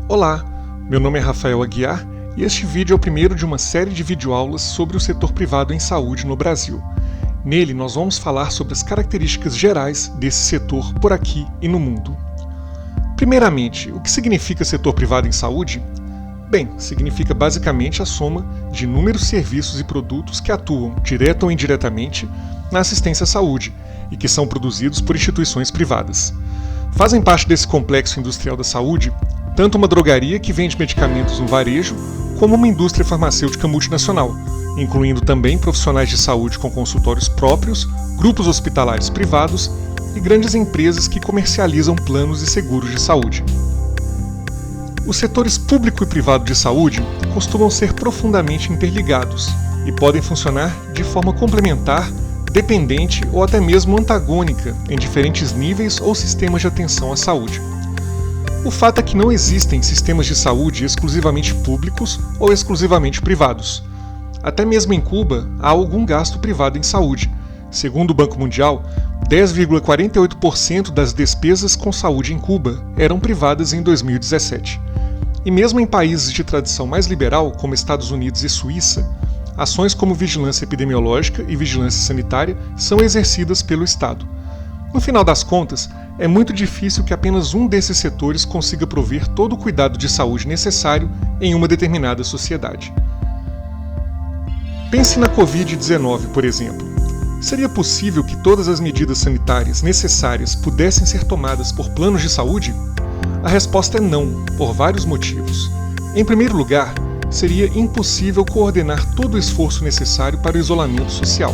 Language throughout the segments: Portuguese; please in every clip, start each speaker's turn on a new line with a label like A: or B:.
A: Olá, meu nome é Rafael Aguiar e este vídeo é o primeiro de uma série de videoaulas sobre o setor privado em saúde no Brasil. Nele nós vamos falar sobre as características gerais desse setor por aqui e no mundo. Primeiramente, o que significa setor privado em saúde? Bem, significa basicamente a soma de inúmeros serviços e produtos que atuam, direta ou indiretamente, na assistência à saúde e que são produzidos por instituições privadas. Fazem parte desse complexo industrial da saúde tanto uma drogaria que vende medicamentos no varejo, como uma indústria farmacêutica multinacional, incluindo também profissionais de saúde com consultórios próprios, grupos hospitalares privados e grandes empresas que comercializam planos e seguros de saúde. Os setores público e privado de saúde costumam ser profundamente interligados e podem funcionar de forma complementar, dependente ou até mesmo antagônica em diferentes níveis ou sistemas de atenção à saúde. O fato é que não existem sistemas de saúde exclusivamente públicos ou exclusivamente privados. Até mesmo em Cuba, há algum gasto privado em saúde. Segundo o Banco Mundial, 10,48% das despesas com saúde em Cuba eram privadas em 2017. E mesmo em países de tradição mais liberal, como Estados Unidos e Suíça, ações como vigilância epidemiológica e vigilância sanitária são exercidas pelo Estado. No final das contas, é muito difícil que apenas um desses setores consiga prover todo o cuidado de saúde necessário em uma determinada sociedade. Pense na Covid-19, por exemplo. Seria possível que todas as medidas sanitárias necessárias pudessem ser tomadas por planos de saúde? A resposta é não, por vários motivos. Em primeiro lugar, seria impossível coordenar todo o esforço necessário para o isolamento social.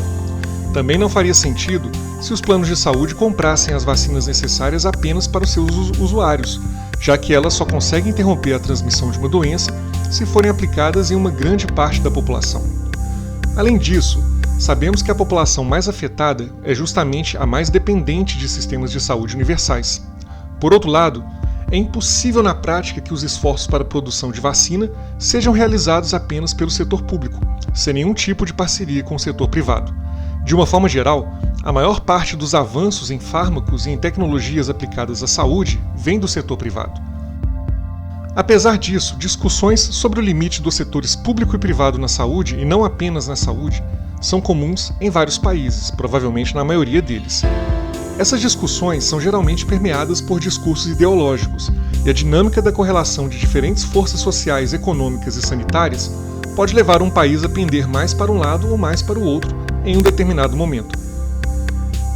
A: Também não faria sentido se os planos de saúde comprassem as vacinas necessárias apenas para os seus usuários, já que elas só conseguem interromper a transmissão de uma doença se forem aplicadas em uma grande parte da população. Além disso, sabemos que a população mais afetada é justamente a mais dependente de sistemas de saúde universais. Por outro lado, é impossível na prática que os esforços para a produção de vacina sejam realizados apenas pelo setor público, sem nenhum tipo de parceria com o setor privado. De uma forma geral, a maior parte dos avanços em fármacos e em tecnologias aplicadas à saúde vem do setor privado. Apesar disso, discussões sobre o limite dos setores público e privado na saúde, e não apenas na saúde, são comuns em vários países, provavelmente na maioria deles. Essas discussões são geralmente permeadas por discursos ideológicos, e a dinâmica da correlação de diferentes forças sociais, econômicas e sanitárias pode levar um país a pender mais para um lado ou mais para o outro em um determinado momento.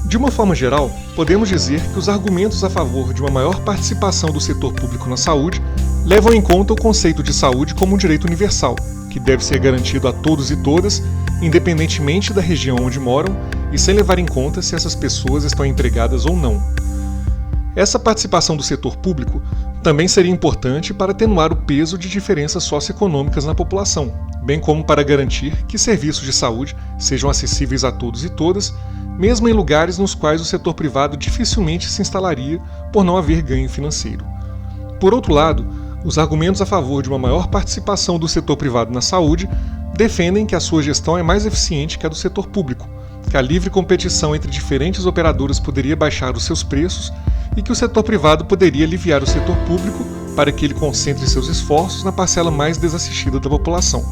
A: De uma forma geral, podemos dizer que os argumentos a favor de uma maior participação do setor público na saúde levam em conta o conceito de saúde como um direito universal, que deve ser garantido a todos e todas, independentemente da região onde moram e sem levar em conta se essas pessoas estão empregadas ou não. Essa participação do setor público também seria importante para atenuar o peso de diferenças socioeconômicas na população, bem como para garantir que serviços de saúde sejam acessíveis a todos e todas, mesmo em lugares nos quais o setor privado dificilmente se instalaria por não haver ganho financeiro. Por outro lado, os argumentos a favor de uma maior participação do setor privado na saúde defendem que a sua gestão é mais eficiente que a do setor público, que a livre competição entre diferentes operadoras poderia baixar os seus preços e que o setor privado poderia aliviar o setor público para que ele concentre seus esforços na parcela mais desassistida da população.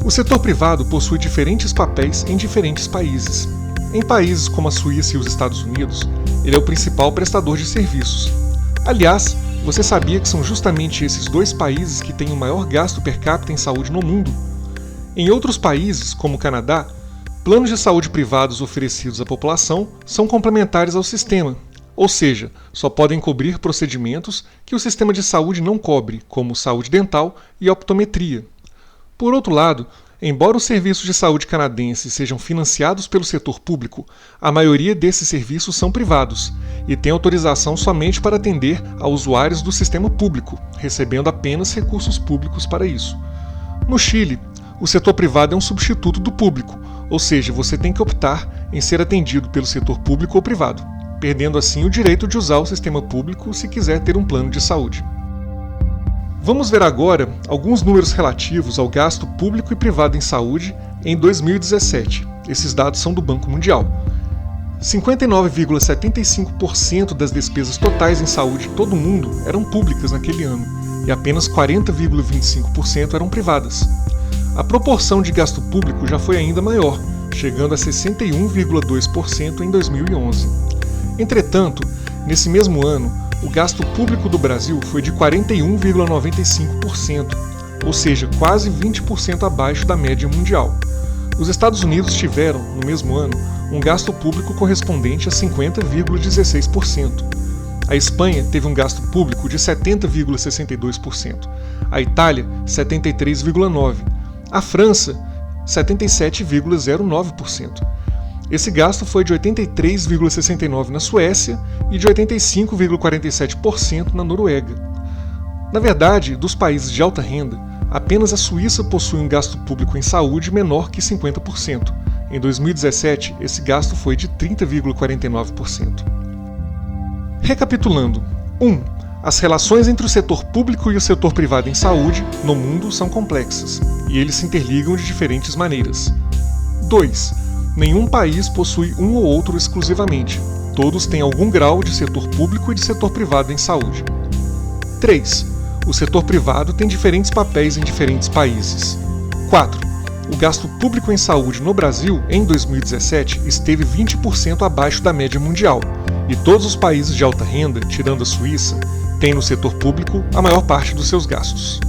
A: O setor privado possui diferentes papéis em diferentes países. Em países como a Suíça e os Estados Unidos, ele é o principal prestador de serviços. Aliás, você sabia que são justamente esses dois países que têm o maior gasto per capita em saúde no mundo? Em outros países, como o Canadá, planos de saúde privados oferecidos à população são complementares ao sistema, ou seja, só podem cobrir procedimentos que o sistema de saúde não cobre, como saúde dental e optometria. Por outro lado, embora os serviços de saúde canadenses sejam financiados pelo setor público, a maioria desses serviços são privados e têm autorização somente para atender a usuários do sistema público, recebendo apenas recursos públicos para isso. No Chile, o setor privado é um substituto do público, ou seja, você tem que optar em ser atendido pelo setor público ou privado, perdendo assim o direito de usar o sistema público se quiser ter um plano de saúde. Vamos ver agora alguns números relativos ao gasto público e privado em saúde em 2017. Esses dados são do Banco Mundial. 59,75% das despesas totais em saúde em todo o mundo eram públicas naquele ano, e apenas 40,25% eram privadas. A proporção de gasto público já foi ainda maior, chegando a 61,2% em 2011. Entretanto, nesse mesmo ano, o gasto público do Brasil foi de 41,95%, ou seja, quase 20% abaixo da média mundial. Os Estados Unidos tiveram, no mesmo ano, um gasto público correspondente a 50,16%. A Espanha teve um gasto público de 70,62%. A Itália, 73,9%. A França, 77,09%. Esse gasto foi de 83,69% na Suécia e de 85,47% na Noruega. Na verdade, dos países de alta renda, apenas a Suíça possui um gasto público em saúde menor que 50%. Em 2017, esse gasto foi de 30,49%. Recapitulando: 1. As relações entre o setor público e o setor privado em saúde no mundo são complexas, e eles se interligam de diferentes maneiras. 2. Nenhum país possui um ou outro exclusivamente. Todos têm algum grau de setor público e de setor privado em saúde. 3. O setor privado tem diferentes papéis em diferentes países. 4. O gasto público em saúde no Brasil, em 2017, esteve 20% abaixo da média mundial, e todos os países de alta renda, tirando a Suíça, têm no setor público a maior parte dos seus gastos.